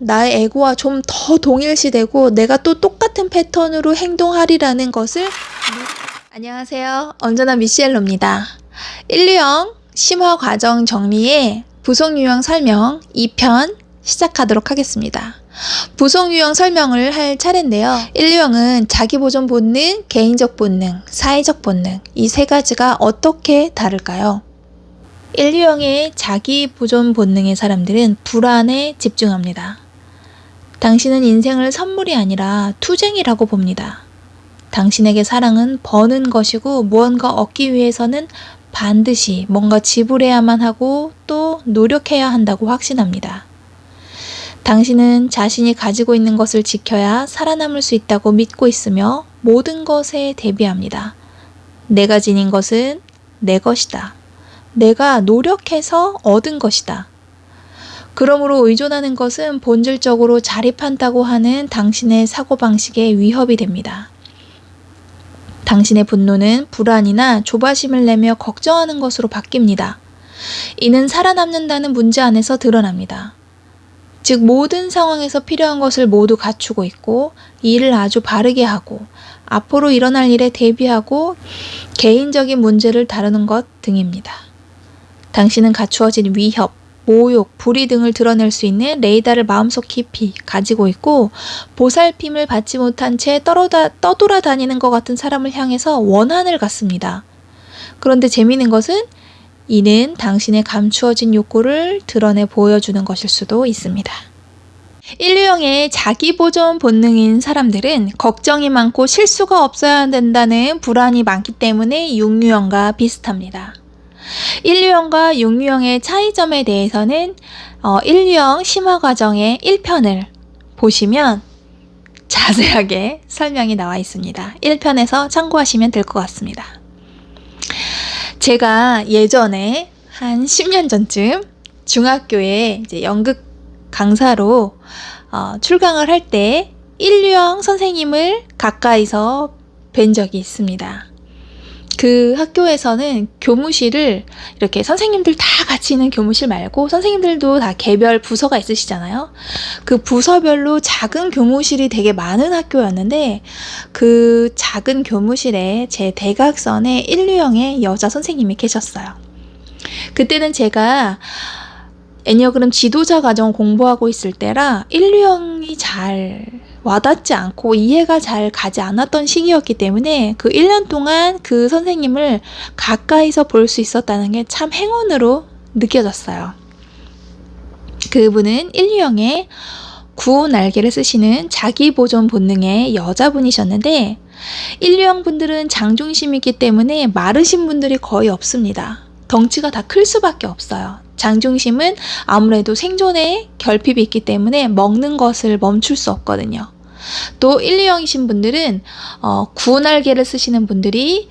나의 에고와 좀 더 동일시되고 내가 또 똑같은 패턴으로 행동하리라는 것을 안녕하세요. 언제나 미시엘로입니다. 인류형 심화 과정 정리의 부속 유형 설명 2편 시작하도록 하겠습니다. 부속 유형 설명을 할 차례인데요. 인류형은 자기 보존 본능, 개인적 본능, 사회적 본능 이 세 가지가 어떻게 다를까요? 인류형의 자기 보존 본능의 사람들은 불안에 집중합니다. 당신은 인생을 선물이 아니라 투쟁이라고 봅니다. 당신에게 사랑은 버는 것이고 무언가 얻기 위해서는 반드시 뭔가 지불해야만 하고 또 노력해야 한다고 확신합니다. 당신은 자신이 가지고 있는 것을 지켜야 살아남을 수 있다고 믿고 있으며 모든 것에 대비합니다. 내가 지닌 것은 내 것이다. 내가 노력해서 얻은 것이다. 그러므로 의존하는 것은 본질적으로 자립한다고 하는 당신의 사고방식에 위협이 됩니다. 당신의 분노는 불안이나 조바심을 내며 걱정하는 것으로 바뀝니다. 이는 살아남는다는 문제 안에서 드러납니다. 즉 모든 상황에서 필요한 것을 모두 갖추고 있고 일을 아주 바르게 하고 앞으로 일어날 일에 대비하고 개인적인 문제를 다루는 것 등입니다. 당신은 갖추어진 위협, 모욕, 불의 등을 드러낼 수 있는 레이더를 마음속 깊이 가지고 있고 보살핌을 받지 못한 채 떠돌아다니는 것 같은 사람을 향해서 원한을 갖습니다. 그런데 재미있는 것은 이는 당신의 감추어진 욕구를 드러내 보여주는 것일 수도 있습니다. 인류형의 자기 보존 본능인 사람들은 걱정이 많고 실수가 없어야 된다는 불안이 많기 때문에 육류형과 비슷합니다. 인류형과 육류형의 차이점에 대해서는 인류형 심화 과정의 1편을 보시면 자세하게 설명이 나와 있습니다. 1편에서 참고하시면 될 것 같습니다. 제가 예전에 한 10년 전쯤 중학교에 이제 연극 강사로 출강을 할 때 인류형 선생님을 가까이서 뵌 적이 있습니다. 그 학교에서는 교무실을 이렇게 선생님들 다 같이 있는 교무실 말고 선생님들도 다 개별 부서가 있으시잖아요. 그 부서별로 작은 교무실이 되게 많은 학교였는데 그 작은 교무실에 제 대각선에 인류형의 여자 선생님이 계셨어요. 그때는 제가 애니어그램 지도자 과정 공부하고 있을 때라 인류형이 잘 와닿지 않고 이해가 잘 가지 않았던 시기였기 때문에 그 1년 동안 그 선생님을 가까이서 볼 수 있었다는 게 참 행운으로 느껴졌어요. 그분은 인류형의 구호 날개를 쓰시는 자기 보존 본능의 여자분이셨는데 인류형 분들은 장중심이기 때문에 마르신 분들이 거의 없습니다. 덩치가 다 클 수밖에 없어요. 장중심은 아무래도 생존에 결핍이 있기 때문에 먹는 것을 멈출 수 없거든요. 또 인류형이신 분들은 구날개를 쓰시는 분들이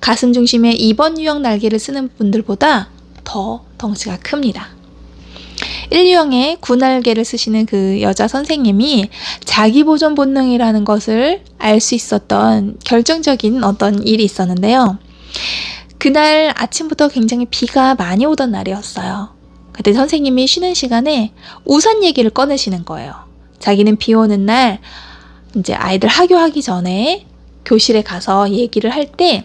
가슴 중심의 2번 유형 날개를 쓰는 분들보다 더 덩치가 큽니다. 인류형의 구날개를 쓰시는 그 여자 선생님이 자기 보존 본능이라는 것을 알 수 있었던 결정적인 어떤 일이 있었는데요. 그날 아침부터 굉장히 비가 많이 오던 날이었어요. 그때 선생님이 쉬는 시간에 우산 얘기를 꺼내시는 거예요. 자기는 비 오는 날 이제 아이들 하교하기 전에 교실에 가서 얘기를 할 때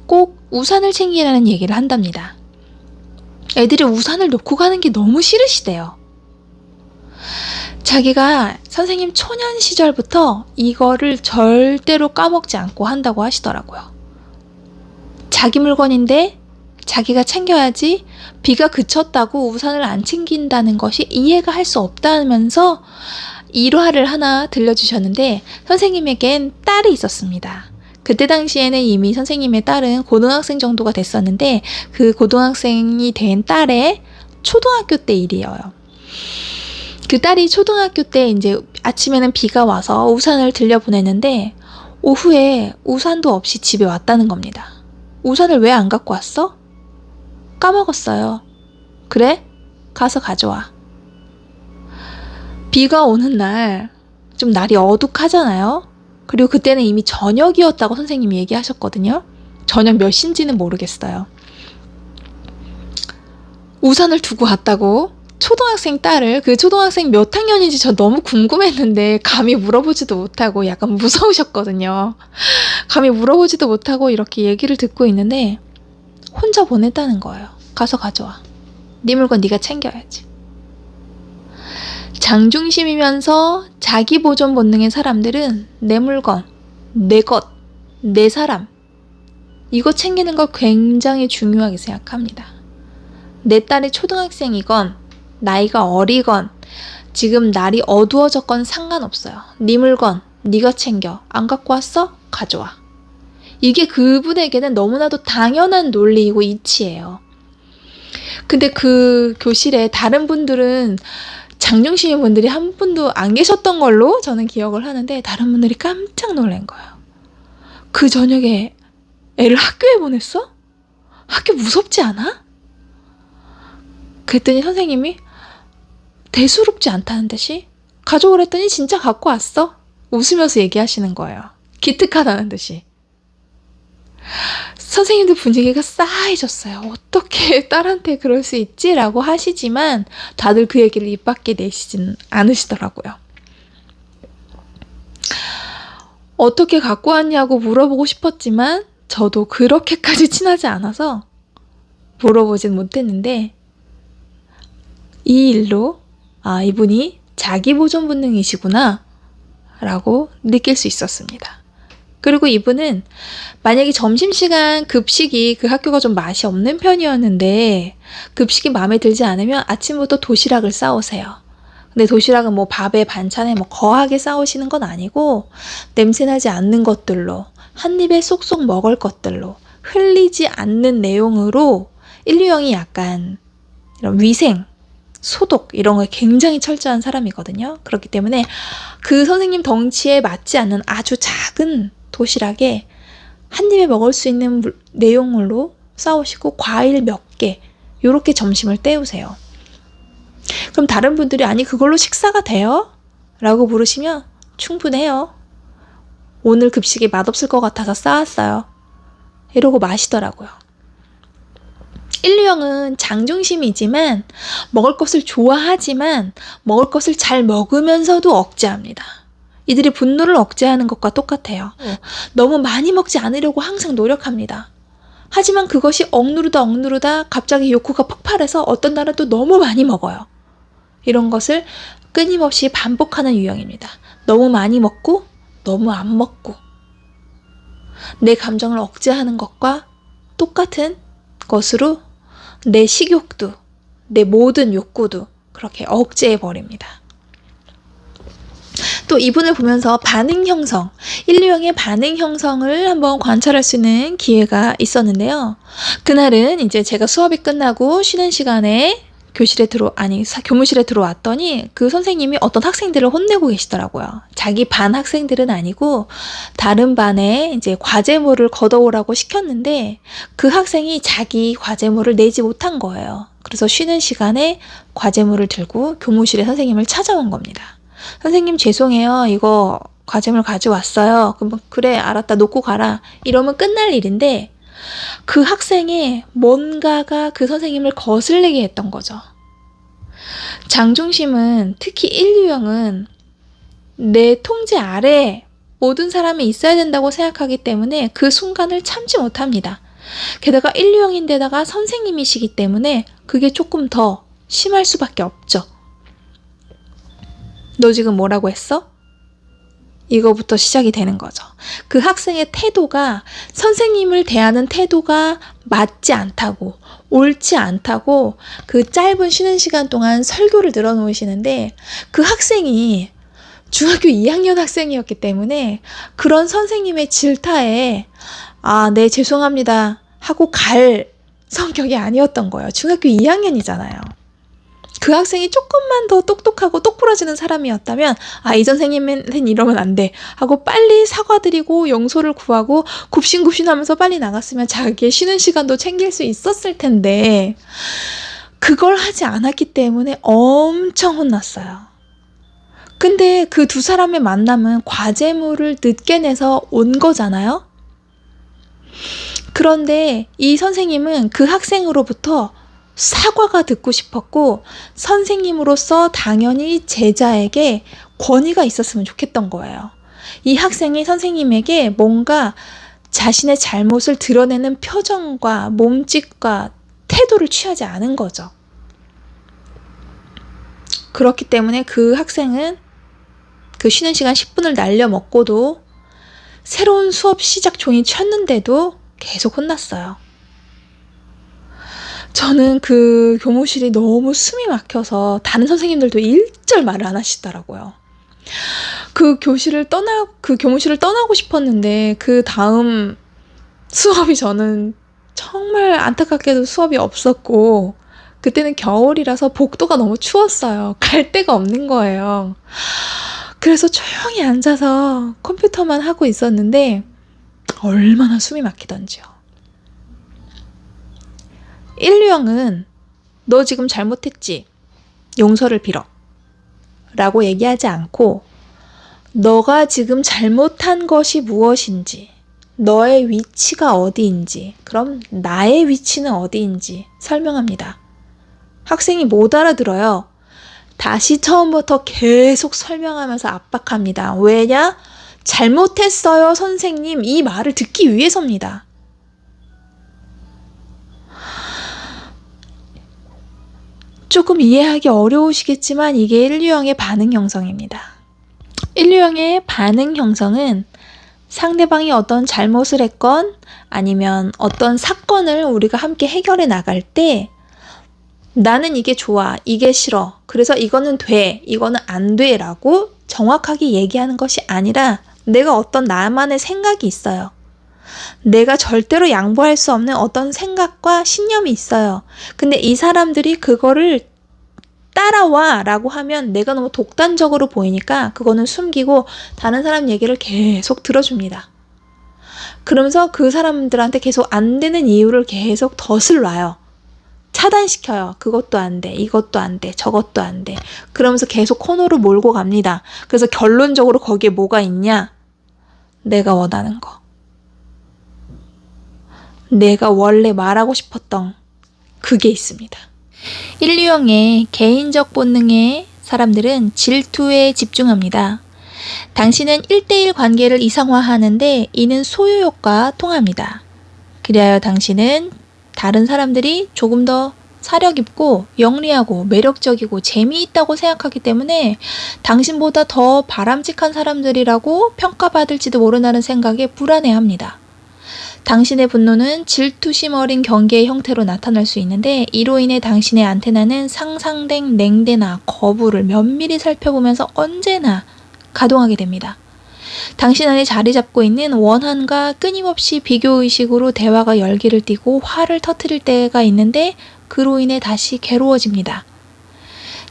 꼭 우산을 챙기라는 얘기를 한답니다. 애들이 우산을 놓고 가는 게 너무 싫으시대요. 자기가 선생님 초년 시절부터 이거를 절대로 까먹지 않고 한다고 하시더라고요. 자기 물건인데 자기가 챙겨야지 비가 그쳤다고 우산을 안 챙긴다는 것이 이해가 할 수 없다면서 일화를 하나 들려주셨는데 선생님에겐 딸이 있었습니다. 그때 당시에는 이미 선생님의 딸은 고등학생 정도가 됐었는데 그 고등학생이 된 딸의 초등학교 때 일이에요. 그 딸이 초등학교 때 이제 아침에는 비가 와서 우산을 들려보냈는데 오후에 우산도 없이 집에 왔다는 겁니다. 우산을 왜 안 갖고 왔어? 까먹었어요. 그래? 가서 가져와. 비가 오는 날 좀 날이 어둑하잖아요. 그리고 그때는 이미 저녁이었다고 선생님이 얘기하셨거든요. 저녁 몇 시인지는 모르겠어요. 우산을 두고 왔다고 초등학생 딸을, 그 초등학생 몇 학년인지 저 너무 궁금했는데 감히 물어보지도 못하고 약간 무서우셨거든요. 감히 물어보지도 못하고 이렇게 얘기를 듣고 있는데 혼자 보냈다는 거예요. 가서 가져와. 네 물건 네가 챙겨야지. 장중심이면서 자기 보존 본능의 사람들은 내 물건, 내 것, 내 사람, 이거 챙기는 걸 굉장히 중요하게 생각합니다. 내 딸이 초등학생이건 나이가 어리건 지금 날이 어두워졌건 상관없어요. 네 물건 네가 챙겨. 안 갖고 왔어? 가져와. 이게 그분에게는 너무나도 당연한 논리이고 이치예요. 근데 그 교실에 다른 분들은 장중심인 분들이 한 분도 안 계셨던 걸로 저는 기억을 하는데 다른 분들이 깜짝 놀란 거예요. 그 저녁에 애를 학교에 보냈어? 학교 무섭지 않아? 그랬더니 선생님이 대수롭지 않다는 듯이 가져오랬더니 진짜 갖고 왔어? 웃으면서 얘기하시는 거예요. 기특하다는 듯이. 선생님들 분위기가 싸해졌어요. 어떻게 딸한테 그럴 수 있지? 라고 하시지만 다들 그 얘기를 입 밖에 내시진 않으시더라고요. 어떻게 갖고 왔냐고 물어보고 싶었지만 저도 그렇게까지 친하지 않아서 물어보진 못했는데 이 일로 이분이 자기 보존 본능이시구나 라고 느낄 수 있었습니다. 그리고 이분은 만약에 점심시간 급식이 그 학교가 좀 맛이 없는 편이었는데 급식이 마음에 들지 않으면 아침부터 도시락을 싸오세요. 근데 도시락은 뭐 밥에 반찬에 뭐 거하게 싸오시는 건 아니고 냄새나지 않는 것들로 한 입에 쏙쏙 먹을 것들로 흘리지 않는 내용으로 인류형이 약간 이런 위생, 소독 이런 거에 굉장히 철저한 사람이거든요. 그렇기 때문에 그 선생님 덩치에 맞지 않는 아주 작은 도시락에 한 입에 먹을 수 있는 내용물로 싸우시고 과일 몇 개 이렇게 점심을 때우세요. 그럼 다른 분들이 아니 그걸로 식사가 돼요? 라고 물으시면 충분해요. 오늘 급식이 맛없을 것 같아서 싸왔어요. 이러고 마시더라고요. 인류형은 장중심이지만 먹을 것을 좋아하지만 먹을 것을 잘 먹으면서도 억제합니다. 이들이 분노를 억제하는 것과 똑같아요. 너무 많이 먹지 않으려고 항상 노력합니다. 하지만 그것이 억누르다 갑자기 욕구가 폭발해서 어떤 날은 또 너무 많이 먹어요. 이런 것을 끊임없이 반복하는 유형입니다. 너무 많이 먹고 너무 안 먹고 내 감정을 억제하는 것과 똑같은 것으로 내 식욕도 내 모든 욕구도 그렇게 억제해버립니다. 또 이분을 보면서 반응 형성, 인류형의 반응 형성을 한번 관찰할 수 있는 기회가 있었는데요. 그날은 이제 제가 수업이 끝나고 쉬는 시간에 교무실에 들어왔더니 그 선생님이 어떤 학생들을 혼내고 계시더라고요. 자기 반 학생들은 아니고 다른 반에 이제 과제물을 걷어오라고 시켰는데 그 학생이 자기 과제물을 내지 못한 거예요. 그래서 쉬는 시간에 과제물을 들고 교무실에 선생님을 찾아온 겁니다. 선생님 죄송해요. 이거 과제물 가져왔어요. 그럼 그래 알았다 놓고 가라. 이러면 끝날 일인데 그 학생의 뭔가가 그 선생님을 거슬리게 했던 거죠. 장중심은 특히 인류형은 내 통제 아래에 모든 사람이 있어야 된다고 생각하기 때문에 그 순간을 참지 못합니다. 게다가 인류형인데다가 선생님이시기 때문에 그게 조금 더 심할 수밖에 없죠. 너 지금 뭐라고 했어? 이거부터 시작이 되는 거죠. 그 학생의 태도가 선생님을 대하는 태도가 맞지 않다고 옳지 않다고 그 짧은 쉬는 시간 동안 설교를 늘어놓으시는데 그 학생이 중학교 2학년 학생이었기 때문에 그런 선생님의 질타에 네 죄송합니다 하고 갈 성격이 아니었던 거예요. 중학교 2학년이잖아요. 그 학생이 조금만 더 똑똑하고 똑부러지는 사람이었다면 이 선생님은 이러면 안 돼 하고 빨리 사과드리고 용서를 구하고 굽신굽신하면서 빨리 나갔으면 자기의 쉬는 시간도 챙길 수 있었을 텐데 그걸 하지 않았기 때문에 엄청 혼났어요. 근데 그 두 사람의 만남은 과제물을 늦게 내서 온 거잖아요. 그런데 이 선생님은 그 학생으로부터 사과가 듣고 싶었고 선생님으로서 당연히 제자에게 권위가 있었으면 좋겠던 거예요. 이 학생이 선생님에게 뭔가 자신의 잘못을 드러내는 표정과 몸짓과 태도를 취하지 않은 거죠. 그렇기 때문에 그 학생은 그 쉬는 시간 10분을 날려먹고도 새로운 수업 시작 종이 쳤는데도 계속 혼났어요. 저는 그 교무실이 너무 숨이 막혀서 다른 선생님들도 일절 말을 안 하시더라고요. 그 교무실을 떠나고 싶었는데 그 다음 수업이 저는 정말 안타깝게도 수업이 없었고 그때는 겨울이라서 복도가 너무 추웠어요. 갈 데가 없는 거예요. 그래서 조용히 앉아서 컴퓨터만 하고 있었는데 얼마나 숨이 막히던지요. 인류형은 너 지금 잘못했지? 용서를 빌어 라고 얘기하지 않고 너가 지금 잘못한 것이 무엇인지, 너의 위치가 어디인지, 그럼 나의 위치는 어디인지 설명합니다. 학생이 못 알아들어요. 다시 처음부터 계속 설명하면서 압박합니다. 왜냐? 잘못했어요, 선생님. 이 말을 듣기 위해서입니다. 조금 이해하기 어려우시겠지만 이게 인류형의 반응 형성입니다. 인류형의 반응 형성은 상대방이 어떤 잘못을 했건 아니면 어떤 사건을 우리가 함께 해결해 나갈 때 나는 이게 좋아, 이게 싫어, 그래서 이거는 돼, 이거는 안 돼 라고 정확하게 얘기하는 것이 아니라 내가 어떤 나만의 생각이 있어요. 내가 절대로 양보할 수 없는 어떤 생각과 신념이 있어요. 근데 이 사람들이 그거를 따라와 라고 하면 내가 너무 독단적으로 보이니까 그거는 숨기고 다른 사람 얘기를 계속 들어줍니다. 그러면서 그 사람들한테 계속 안 되는 이유를 계속 덫을 놔요. 차단시켜요. 그것도 안 돼, 이것도 안 돼, 저것도 안 돼. 그러면서 계속 코너로 몰고 갑니다. 그래서 결론적으로 거기에 뭐가 있냐? 내가 원하는 거. 내가 원래 말하고 싶었던 그게 있습니다. 인류형의 개인적 본능의 사람들은 질투에 집중합니다. 당신은 1대1 관계를 이상화하는데 이는 소유욕과 통합니다. 그리하여 당신은 다른 사람들이 조금 더 사력 있고 영리하고 매력적이고 재미있다고 생각하기 때문에 당신보다 더 바람직한 사람들이라고 평가받을지도 모른다는 생각에 불안해합니다. 당신의 분노는 질투심 어린 경계의 형태로 나타날 수 있는데 이로 인해 당신의 안테나는 상상된 냉대나 거부를 면밀히 살펴보면서 언제나 가동하게 됩니다. 당신 안에 자리 잡고 있는 원한과 끊임없이 비교의식으로 대화가 열기를 띠고 화를 터뜨릴 때가 있는데 그로 인해 다시 괴로워집니다.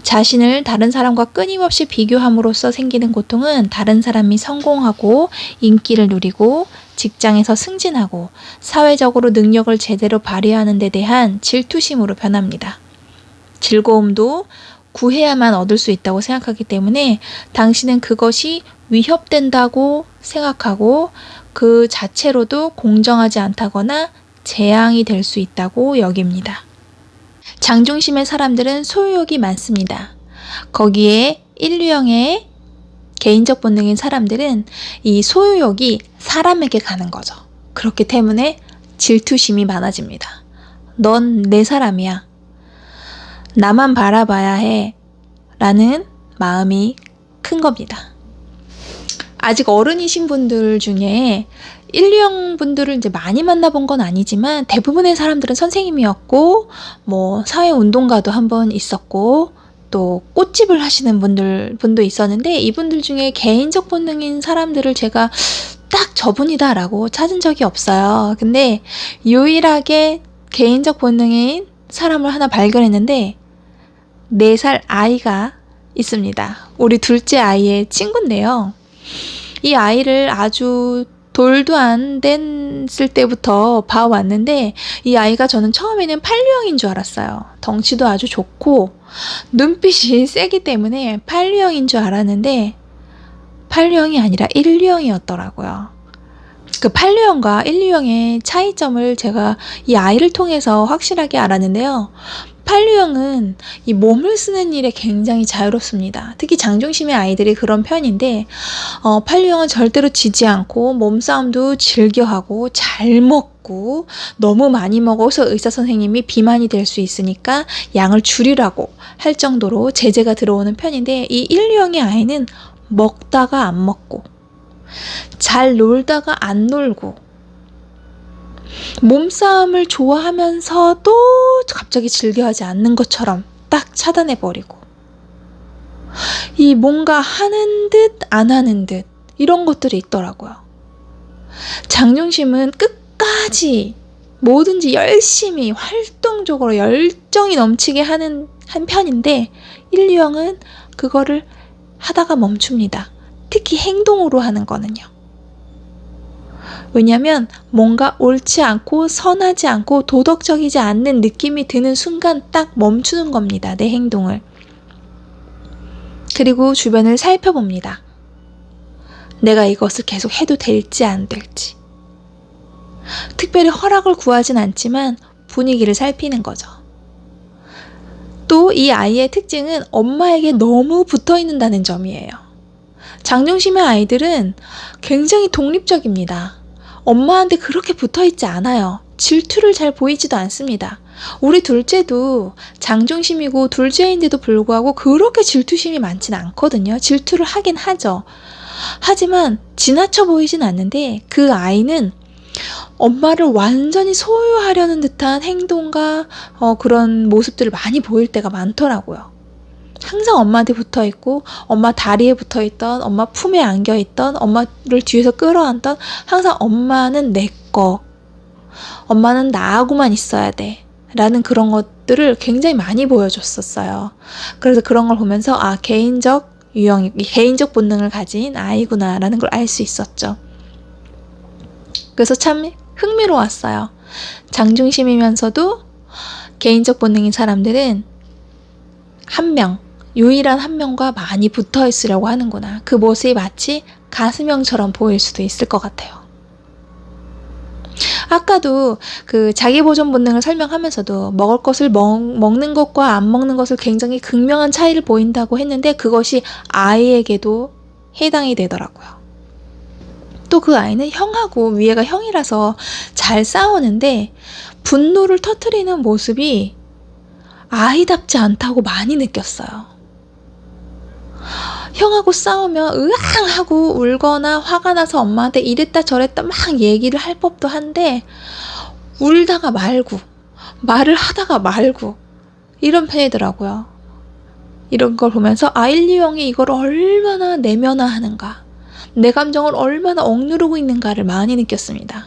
자신을 다른 사람과 끊임없이 비교함으로써 생기는 고통은 다른 사람이 성공하고 인기를 누리고 직장에서 승진하고 사회적으로 능력을 제대로 발휘하는 데 대한 질투심으로 변합니다. 즐거움도 구해야만 얻을 수 있다고 생각하기 때문에 당신은 그것이 위협된다고 생각하고 그 자체로도 공정하지 않다거나 재앙이 될 수 있다고 여깁니다. 장중심의 사람들은 소유욕이 많습니다. 거기에 인류형의 개인적 본능인 사람들은 이 소유욕이 사람에게 가는 거죠. 그렇기 때문에 질투심이 많아집니다. 넌 내 사람이야. 나만 바라봐야 해. 라는 마음이 큰 겁니다. 아직 어른이신 분들 중에 인류형 분들을 이제 많이 만나본 건 아니지만 대부분의 사람들은 선생님이었고 사회운동가도 한번 있었고 또 꽃집을 하시는 분도 있었는데 이분들 중에 개인적 본능인 사람들을 제가 딱 저분이다 라고 찾은 적이 없어요. 근데 유일하게 개인적 본능인 사람을 하나 발견했는데 4살 아이가 있습니다. 우리 둘째 아이의 친구인데요. 이 아이를 아주 돌도 안 됐을 때부터 봐왔는데 이 아이가 저는 처음에는 팔류형인 줄 알았어요. 덩치도 아주 좋고 눈빛이 세기 때문에 팔류형인 줄 알았는데 팔류형이 아니라 일류형이었더라고요. 그 팔류형과 일류형의 차이점을 제가 이 아이를 통해서 확실하게 알았는데요. 판류형은 이 몸을 쓰는 일에 굉장히 자유롭습니다. 특히 장중심의 아이들이 그런 편인데 판류형은 절대로 지지 않고 몸싸움도 즐겨하고 잘 먹고 너무 많이 먹어서 의사 선생님이 비만이 될 수 있으니까 양을 줄이라고 할 정도로 제재가 들어오는 편인데 이 1, 2형의 아이는 먹다가 안 먹고 잘 놀다가 안 놀고 몸싸움을 좋아하면서도 갑자기 즐겨하지 않는 것처럼 딱 차단해버리고 이 뭔가 하는 듯 안 하는 듯 이런 것들이 있더라고요. 장중심은 끝까지 뭐든지 열심히 활동적으로 열정이 넘치게 하는 한 편인데 1, 2형은 그거를 하다가 멈춥니다. 특히 행동으로 하는 거는요. 왜냐면 뭔가 옳지 않고 선하지 않고 도덕적이지 않는 느낌이 드는 순간 딱 멈추는 겁니다. 내 행동을. 그리고 주변을 살펴봅니다. 내가 이것을 계속 해도 될지 안 될지. 특별히 허락을 구하진 않지만 분위기를 살피는 거죠. 또 이 아이의 특징은 엄마에게 너무 붙어 있는다는 점이에요. 장중심의 아이들은 굉장히 독립적입니다. 엄마한테 그렇게 붙어 있지 않아요. 질투를 잘 보이지도 않습니다. 우리 둘째도 장중심이고 둘째인데도 불구하고 그렇게 질투심이 많진 않거든요. 질투를 하긴 하죠. 하지만 지나쳐 보이진 않는데 그 아이는 엄마를 완전히 소유하려는 듯한 행동과 그런 모습들을 많이 보일 때가 많더라고요. 항상 엄마한테 붙어있고 엄마 다리에 붙어있던 엄마 품에 안겨있던 엄마를 뒤에서 끌어안던 항상 엄마는 내 거, 엄마는 나하고만 있어야 돼 라는 그런 것들을 굉장히 많이 보여줬었어요. 그래서 그런 걸 보면서 개인적 본능을 가진 아이구나 라는 걸 알 수 있었죠. 그래서 참 흥미로웠어요. 장중심이면서도 개인적 본능인 사람들은 유일한 한 명과 많이 붙어 있으려고 하는구나. 그 모습이 마치 가슴형처럼 보일 수도 있을 것 같아요. 아까도 그 자기보존 본능을 설명하면서도 먹을 것을 먹는 것과 안 먹는 것을 굉장히 극명한 차이를 보인다고 했는데 그것이 아이에게도 해당이 되더라고요. 또 그 아이는 형하고 위에가 형이라서 잘 싸우는데 분노를 터뜨리는 모습이 아이답지 않다고 많이 느꼈어요. 형하고 싸우면 으앙 하고 울거나 화가 나서 엄마한테 이랬다 저랬다 막 얘기를 할 법도 한데 울다가 말고 말을 하다가 말고 이런 편이더라고요. 이런 걸 보면서 1, 2형이 이걸 얼마나 내면화하는가, 내 감정을 얼마나 억누르고 있는가를 많이 느꼈습니다.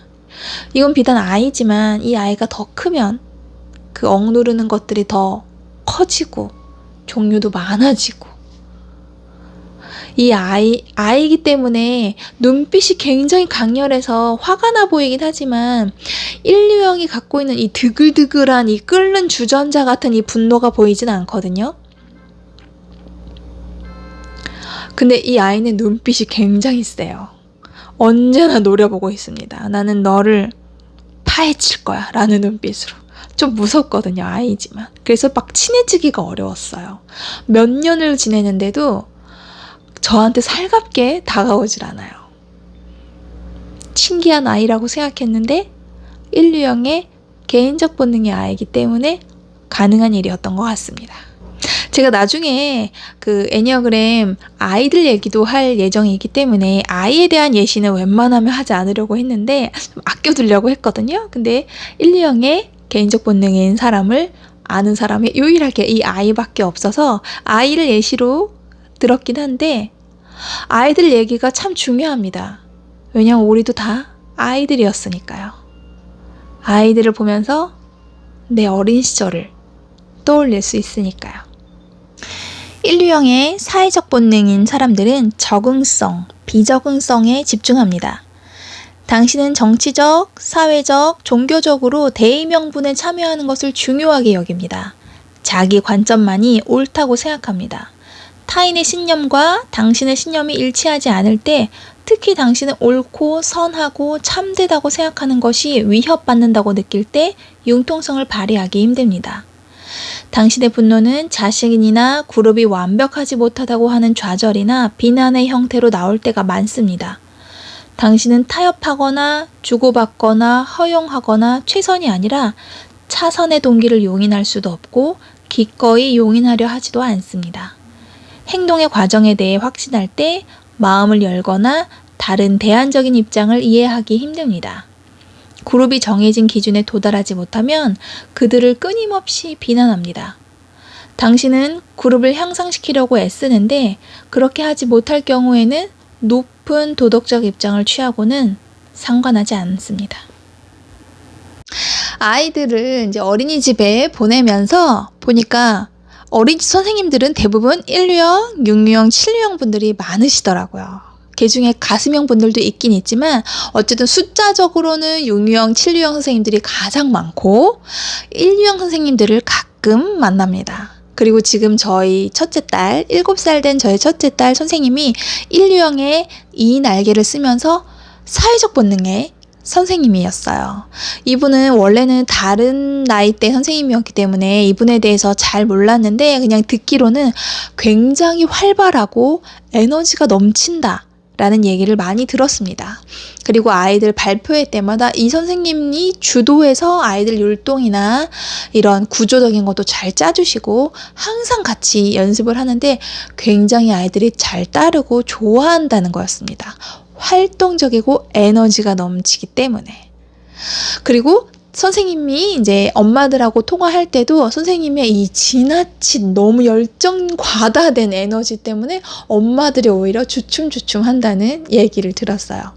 이건 비단 아이지만 이 아이가 더 크면 그 억누르는 것들이 더 커지고 종류도 많아지고 이 아이이기 때문에 눈빛이 굉장히 강렬해서 화가 나 보이긴 하지만 1, 2형이 갖고 있는 이 드글드글한 이 끓는 주전자 같은 이 분노가 보이진 않거든요. 근데 이 아이는 눈빛이 굉장히 세요. 언제나 노려보고 있습니다. 나는 너를 파헤칠 거야 라는 눈빛으로. 좀 무섭거든요, 아이지만. 그래서 막 친해지기가 어려웠어요. 몇 년을 지내는데도 저한테 살갑게 다가오질 않아요. 신기한 아이라고 생각했는데 1, 2형의 개인적 본능의 아이이기 때문에 가능한 일이었던 것 같습니다. 제가 나중에 그 애니어그램 아이들 얘기도 할 예정이기 때문에 아이에 대한 예시는 웬만하면 하지 않으려고 했는데 좀 아껴두려고 했거든요. 근데 1, 2형의 개인적 본능인 사람을 아는 사람이 유일하게 이 아이밖에 없어서 아이를 예시로 들었긴 한데 아이들 얘기가 참 중요합니다. 왜냐면 우리도 다 아이들이었으니까요. 아이들을 보면서 내 어린 시절을 떠올릴 수 있으니까요. 1, 2형의 사회적 본능인 사람들은 적응성, 비적응성에 집중합니다. 당신은 정치적, 사회적, 종교적으로 대의명분에 참여하는 것을 중요하게 여깁니다. 자기 관점만이 옳다고 생각합니다. 타인의 신념과 당신의 신념이 일치하지 않을 때 특히 당신은 옳고 선하고 참되다고 생각하는 것이 위협받는다고 느낄 때 융통성을 발휘하기 힘듭니다. 당신의 분노는 자신이나 그룹이 완벽하지 못하다고 하는 좌절이나 비난의 형태로 나올 때가 많습니다. 당신은 타협하거나 주고받거나 허용하거나 최선이 아니라 차선의 동기를 용인할 수도 없고 기꺼이 용인하려 하지도 않습니다. 행동의 과정에 대해 확신할 때 마음을 열거나 다른 대안적인 입장을 이해하기 힘듭니다. 그룹이 정해진 기준에 도달하지 못하면 그들을 끊임없이 비난합니다. 당신은 그룹을 향상시키려고 애쓰는데 그렇게 하지 못할 경우에는 높은 도덕적 입장을 취하고는 상관하지 않습니다. 아이들을 이제 어린이집에 보내면서 보니까 어린이집 선생님들은 대부분 1유형, 6유형, 7유형 분들이 많으시더라고요. 그 중에 가슴형 분들도 있긴 있지만 어쨌든 숫자적으로는 6유형, 7유형 선생님들이 가장 많고 1유형 선생님들을 가끔 만납니다. 그리고 지금 저희 첫째 딸, 7살 된 저희 첫째 딸 선생님이 1유형의 이 날개를 쓰면서 사회적 본능의 선생님이었어요. 이분은 원래는 다른 나이대 선생님이었기 때문에 이분에 대해서 잘 몰랐는데 그냥 듣기로는 굉장히 활발하고 에너지가 넘친다 라는 얘기를 많이 들었습니다. 그리고 아이들 발표회 때마다 이 선생님이 주도해서 아이들 율동이나 이런 구조적인 것도 잘 짜주시고 항상 같이 연습을 하는데 굉장히 아이들이 잘 따르고 좋아한다는 거였습니다. 활동적이고 에너지가 넘치기 때문에. 그리고 선생님이 이제 엄마들하고 통화할 때도 선생님의 이 지나친 너무 열정 과다된 에너지 때문에 엄마들이 오히려 주춤주춤 한다는 얘기를 들었어요.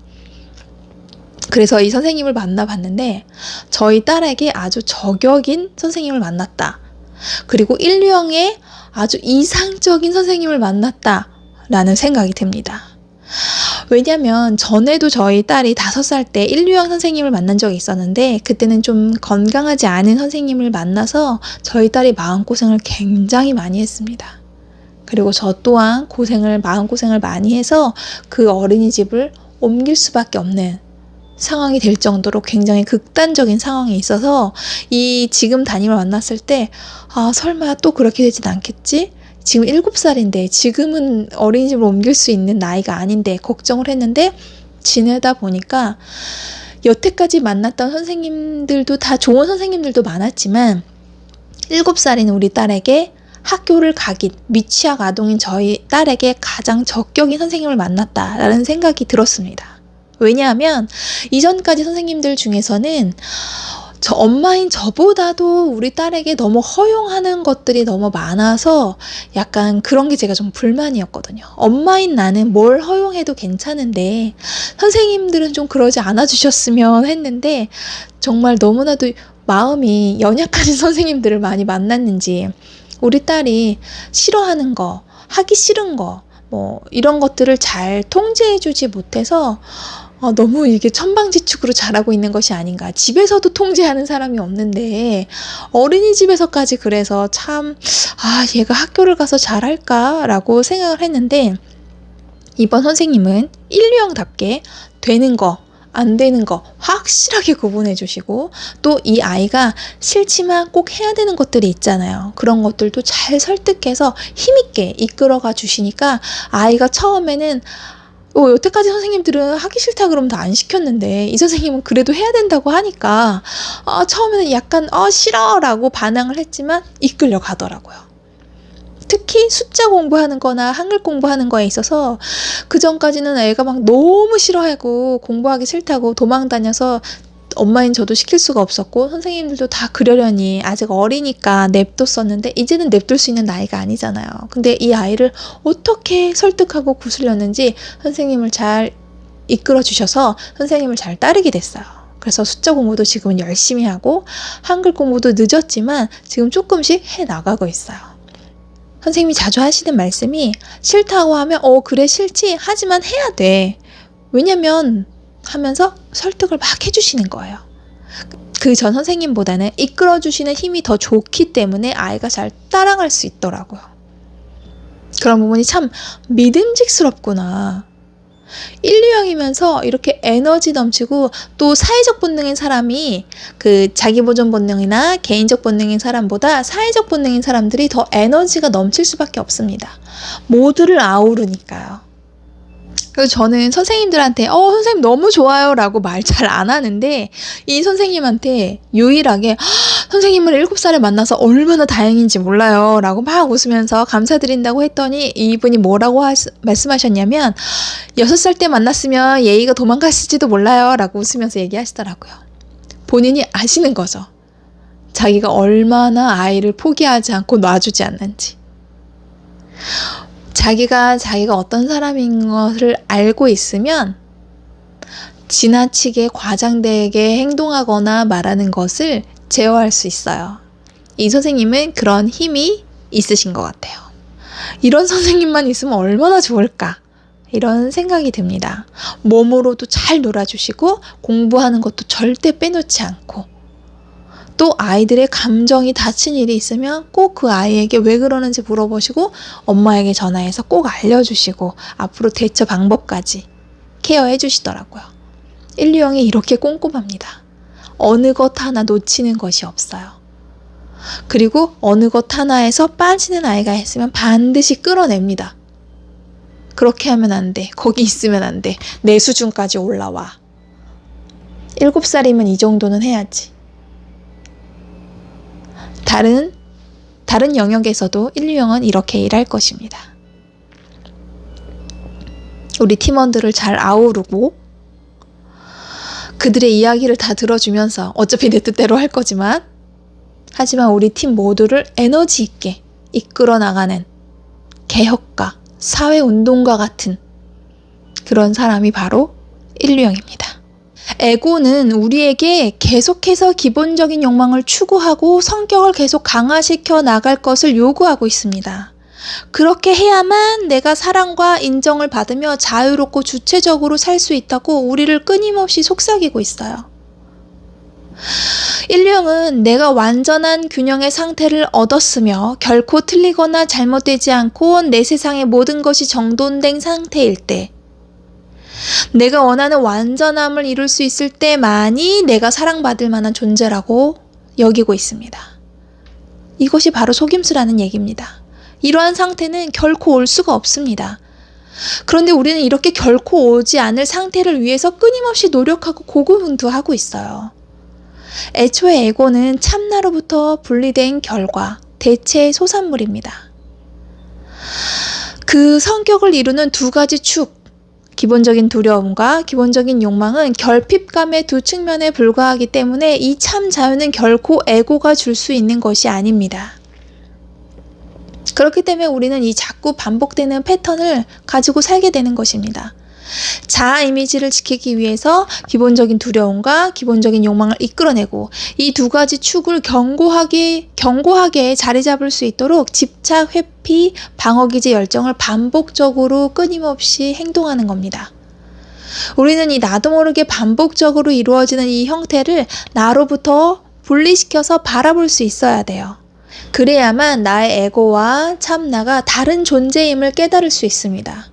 그래서 이 선생님을 만나봤는데 저희 딸에게 아주 저격인 선생님을 만났다. 그리고 1유형의 아주 이상적인 선생님을 만났다 라는 생각이 듭니다. 왜냐면 전에도 저희 딸이 5살 때 1유형 선생님을 만난 적이 있었는데 그때는 좀 건강하지 않은 선생님을 만나서 저희 딸이 마음고생을 굉장히 많이 했습니다. 그리고 저 또한 마음고생을 많이 해서 그 어린이집을 옮길 수밖에 없는 상황이 될 정도로 굉장히 극단적인 상황이 있어서 이 지금 담임을 만났을 때 설마 또 그렇게 되진 않겠지? 지금 7살인데 지금은 어린이집을 옮길 수 있는 나이가 아닌데 걱정을 했는데 지내다 보니까 여태까지 만났던 선생님들도 다 좋은 선생님들도 많았지만 7살인 우리 딸에게 학교를 가긴 미취학 아동인 저희 딸에게 가장 적격인 선생님을 만났다라는 생각이 들었습니다. 왜냐하면 이전까지 선생님들 중에서는 저 엄마인 저보다도 우리 딸에게 너무 허용하는 것들이 너무 많아서 약간 그런 게 제가 좀 불만이었거든요. 엄마인 나는 뭘 허용해도 괜찮은데 선생님들은 좀 그러지 않아 주셨으면 했는데 정말 너무나도 마음이 연약하신 선생님들을 많이 만났는지 우리 딸이 싫어하는 거, 하기 싫은 거, 이런 것들을 잘 통제해주지 못해서 너무 이게 천방지축으로 자라고 있는 것이 아닌가. 집에서도 통제하는 사람이 없는데 어린이집에서까지 그래서 참 얘가 학교를 가서 잘할까라고 생각을 했는데 이번 선생님은 1유형답게 되는 거, 안 되는 거 확실하게 구분해 주시고 또 이 아이가 싫지만 꼭 해야 되는 것들이 있잖아요. 그런 것들도 잘 설득해서 힘있게 이끌어가 주시니까 아이가 처음에는 여태까지 선생님들은 하기 싫다 그러면 다 안 시켰는데 이 선생님은 그래도 해야 된다고 하니까 처음에는 약간 싫어 라고 반항을 했지만 이끌려 가더라고요. 특히 숫자 공부하는 거나 한글 공부하는 거에 있어서 그전까지는 애가 막 너무 싫어하고 공부하기 싫다고 도망 다녀서 엄마인 저도 시킬 수가 없었고 선생님들도 다 그러려니 아직 어리니까 냅뒀었는데 이제는 냅둘 수 있는 나이가 아니잖아요. 근데 이 아이를 어떻게 설득하고 구슬렸는지 선생님을 잘 이끌어 주셔서 선생님을 잘 따르게 됐어요. 그래서 숫자 공부도 지금은 열심히 하고 한글 공부도 늦었지만 지금 조금씩 해나가고 있어요. 선생님이 자주 하시는 말씀이 싫다고 하면 그래 싫지 하지만 해야 돼. 왜냐면 하면서 설득을 막 해주시는 거예요. 그 전 선생님보다는 이끌어주시는 힘이 더 좋기 때문에 아이가 잘 따라갈 수 있더라고요. 그런 부분이 참 믿음직스럽구나. 1, 2형이면서 이렇게 에너지 넘치고 또 사회적 본능인 사람이 그 자기 보존 본능이나 개인적 본능인 사람보다 사회적 본능인 사람들이 더 에너지가 넘칠 수밖에 없습니다. 모두를 아우르니까요. 그래서 저는 선생님들한테 선생님 너무 좋아요 라고 말 잘 안 하는데 이 선생님한테 유일하게 선생님을 7살에 만나서 얼마나 다행인지 몰라요 라고 막 웃으면서 감사드린다고 했더니 이분이 뭐라고 말씀하셨냐면 6살 때 만났으면 예의가 도망갔을지도 몰라요 라고 웃으면서 얘기하시더라고요. 본인이 아시는 거죠. 자기가 얼마나 아이를 포기하지 않고 놔주지 않는지. 자기가 어떤 사람인 것을 알고 있으면 지나치게 과장되게 행동하거나 말하는 것을 제어할 수 있어요. 이 선생님은 그런 힘이 있으신 것 같아요. 이런 선생님만 있으면 얼마나 좋을까? 이런 생각이 듭니다. 몸으로도 잘 놀아주시고 공부하는 것도 절대 빼놓지 않고 또 아이들의 감정이 다친 일이 있으면 꼭 그 아이에게 왜 그러는지 물어보시고 엄마에게 전화해서 꼭 알려주시고 앞으로 대처 방법까지 케어해 주시더라고요. 1, 2형이 이렇게 꼼꼼합니다. 어느 것 하나 놓치는 것이 없어요. 그리고 어느 것 하나에서 빠지는 아이가 있으면 반드시 끌어냅니다. 그렇게 하면 안 돼. 거기 있으면 안 돼. 내 수준까지 올라와. 7살이면 이 정도는 해야지. 다른 영역에서도 1, 2형은 이렇게 일할 것입니다. 우리 팀원들을 잘 아우르고 그들의 이야기를 다 들어주면서 어차피 내 뜻대로 할 거지만 하지만 우리 팀 모두를 에너지 있게 이끌어 나가는 개혁가, 사회운동가 같은 그런 사람이 바로 1, 2형입니다. 에고는 우리에게 계속해서 기본적인 욕망을 추구하고 성격을 계속 강화시켜 나갈 것을 요구하고 있습니다. 그렇게 해야만 내가 사랑과 인정을 받으며 자유롭고 주체적으로 살 수 있다고 우리를 끊임없이 속삭이고 있어요. 1, 2형은 내가 완전한 균형의 상태를 얻었으며 결코 틀리거나 잘못되지 않고 내 세상의 모든 것이 정돈된 상태일 때 내가 원하는 완전함을 이룰 수 있을 때만이 내가 사랑받을 만한 존재라고 여기고 있습니다. 이것이 바로 속임수라는 얘기입니다. 이러한 상태는 결코 올 수가 없습니다. 그런데 우리는 이렇게 결코 오지 않을 상태를 위해서 끊임없이 노력하고 고군분투하고 있어요. 애초에 에고는 참나로부터 분리된 결과, 대체의 소산물입니다. 그 성격을 이루는 두 가지 축, 기본적인 두려움과 기본적인 욕망은 결핍감의 두 측면에 불과하기 때문에 이 참 자유는 결코 에고가 줄 수 있는 것이 아닙니다. 그렇기 때문에 우리는 이 자꾸 반복되는 패턴을 가지고 살게 되는 것입니다. 자아 이미지를 지키기 위해서 기본적인 두려움과 기본적인 욕망을 이끌어내고 이 두 가지 축을 견고하게 자리 잡을 수 있도록 집착, 회피, 방어기제 열정을 반복적으로 끊임없이 행동하는 겁니다. 우리는 이 나도 모르게 반복적으로 이루어지는 이 형태를 나로부터 분리시켜서 바라볼 수 있어야 돼요. 그래야만 나의 에고와 참나가 다른 존재임을 깨달을 수 있습니다.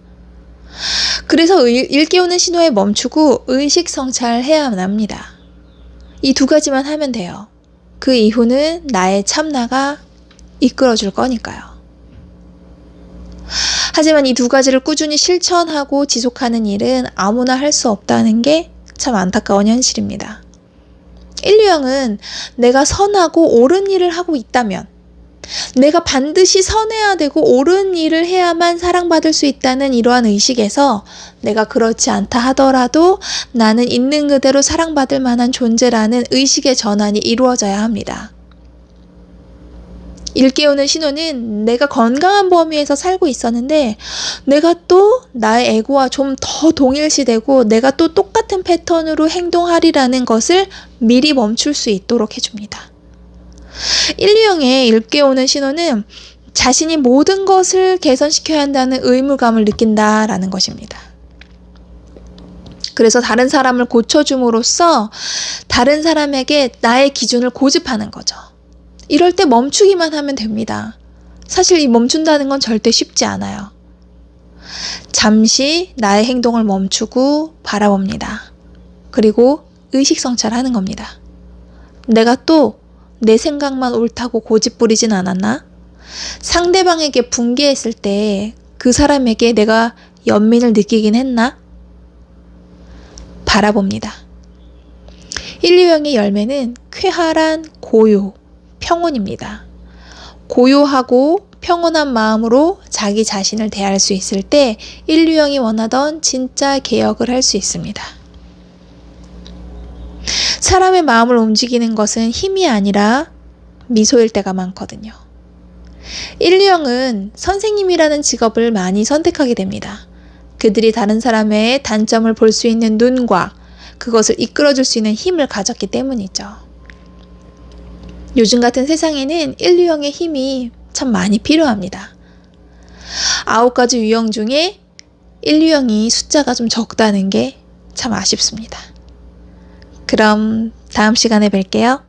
그래서 일깨우는 신호에 멈추고 의식 성찰해야만 합니다. 이 두 가지만 하면 돼요. 그 이후는 나의 참나가 이끌어줄 거니까요. 하지만 이 두 가지를 꾸준히 실천하고 지속하는 일은 아무나 할 수 없다는 게 참 안타까운 현실입니다. 1, 2형은 내가 선하고 옳은 일을 하고 있다면 내가 반드시 선해야 되고 옳은 일을 해야만 사랑받을 수 있다는 이러한 의식에서 내가 그렇지 않다 하더라도 나는 있는 그대로 사랑받을 만한 존재라는 의식의 전환이 이루어져야 합니다. 일깨우는 신호는 내가 건강한 범위에서 살고 있었는데 내가 또 나의 에고와 좀 더 동일시되고 내가 또 똑같은 패턴으로 행동하리라는 것을 미리 멈출 수 있도록 해줍니다. 1, 2형의 일깨우는 신호는 자신이 모든 것을 개선시켜야 한다는 의무감을 느낀다라는 것입니다. 그래서 다른 사람을 고쳐줌으로써 다른 사람에게 나의 기준을 고집하는 거죠. 이럴 때 멈추기만 하면 됩니다. 사실 이 멈춘다는 건 절대 쉽지 않아요. 잠시 나의 행동을 멈추고 바라봅니다. 그리고 의식성찰하는 겁니다. 내가 또 내 생각만 옳다고 고집부리진 않았나? 상대방에게 분개했을 때 그 사람에게 내가 연민을 느끼긴 했나? 바라봅니다. 1, 2형의 열매는 쾌활한 고요, 평온입니다. 고요하고 평온한 마음으로 자기 자신을 대할 수 있을 때 1, 2형이 원하던 진짜 개혁을 할 수 있습니다. 사람의 마음을 움직이는 것은 힘이 아니라 미소일 때가 많거든요. 1, 2형은 선생님이라는 직업을 많이 선택하게 됩니다. 그들이 다른 사람의 단점을 볼 수 있는 눈과 그것을 이끌어줄 수 있는 힘을 가졌기 때문이죠. 요즘 같은 세상에는 1, 2형의 힘이 참 많이 필요합니다. 9가지 유형 중에 1, 2형이 숫자가 좀 적다는 게 참 아쉽습니다. 그럼 다음 시간에 뵐게요.